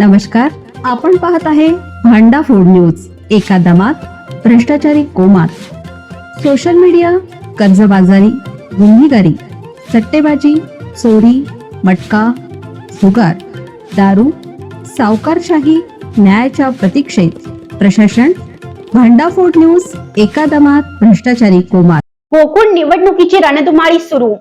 नमस्कार, आपण पाहत आहे भांडा फूड न्यूज. एका दमात भ्रष्टाचारी कोमात. सोशल मीडिया, कर्जबाजारी, गुन्हेगारी, सट्टेबाजी, चोरी, मटका, जुगार, दारू, सावकारशाही, न्यायाच्या प्रतीक्षेत प्रशासन. भांडा फूड न्यूज. एका दमात भ्रष्टाचारी कोमात. गोकुळ निवडणुकीची रणधुमाळी सुरू.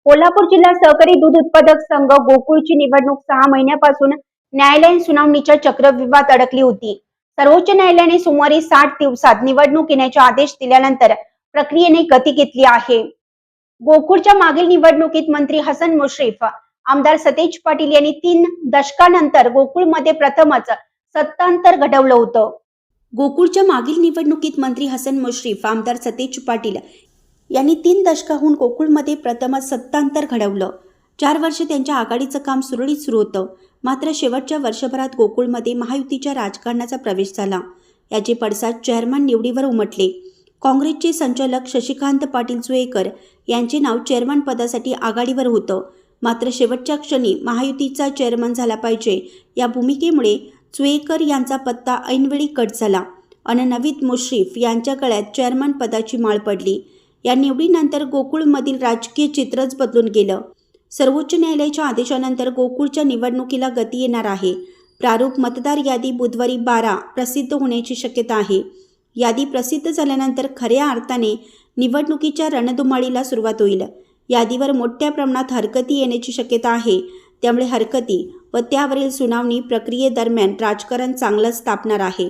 कोल्हापूर जिल्हा सहकारी दूध उत्पादक संघ गोकुळची निवडणूक 6 महिन्यापासून न्यायालयीन सुनावणीच्या चक्रव्यूहात अडकली होती. सर्वोच्च न्यायालयाने सोमवारी 60 दिवसात निवडणूक घेण्याचे आदेश दिल्यानंतर प्रक्रियेने गती घेतली आहे. गोकुळच्या मागील निवडणुकीत मंत्री हसन मुश्रीफ, आमदार सतेज पाटील यांनी 3 दशकांनंतर गोकुळमध्ये प्रथमच सत्तांतर घडवलं होतं. गोकुळच्या मागील निवडणुकीत मंत्री हसन मुश्रीफ, आमदार सतेज पाटील यांनी 3 दशकाहून गोकुळमध्ये प्रथमच सत्तांतर घडवलं. 4 वर्ष त्यांच्या आघाडीचं काम सुरळीत सुरू होतं. मात्र शेवटच्या वर्षभरात गोकुळमध्ये महायुतीच्या राजकारणाचा प्रवेश झाला. याचे पडसाद चेअरमन निवडीवर उमटले. काँग्रेसचे संचालक शशिकांत पाटील चुएकर यांचे नाव चेअरमन पदासाठी आघाडीवर होतं. मात्र शेवटच्या क्षणी महायुतीचा चेअरमन झाला पाहिजे या भूमिकेमुळे चुएकर यांचा पत्ता ऐनवेळी कट झाला आणि नवीद मुश्रीफ यांच्या गळ्यात चेअरमन पदाची माळ पडली. या निवडीनंतर गोकुळमधील राजकीय चित्रच बदलून गेलं. सर्वोच्च न्यायालयाच्या आदेशानंतर गोकुळच्या निवडणुकीला गती येणार आहे. प्रारूप मतदार यादी बुधवारी 12 प्रसिद्ध होण्याची शक्यता आहे. यादी प्रसिद्ध झाल्यानंतर खऱ्या अर्थाने निवडणुकीच्या रणधुमाळीला सुरुवात होईल. यादीवर मोठ्या प्रमाणात हरकती येण्याची शक्यता आहे. त्यामुळे हरकती व त्यावरील सुनावणी प्रक्रियेदरम्यान राजकारण चांगलंच तापणार आहे.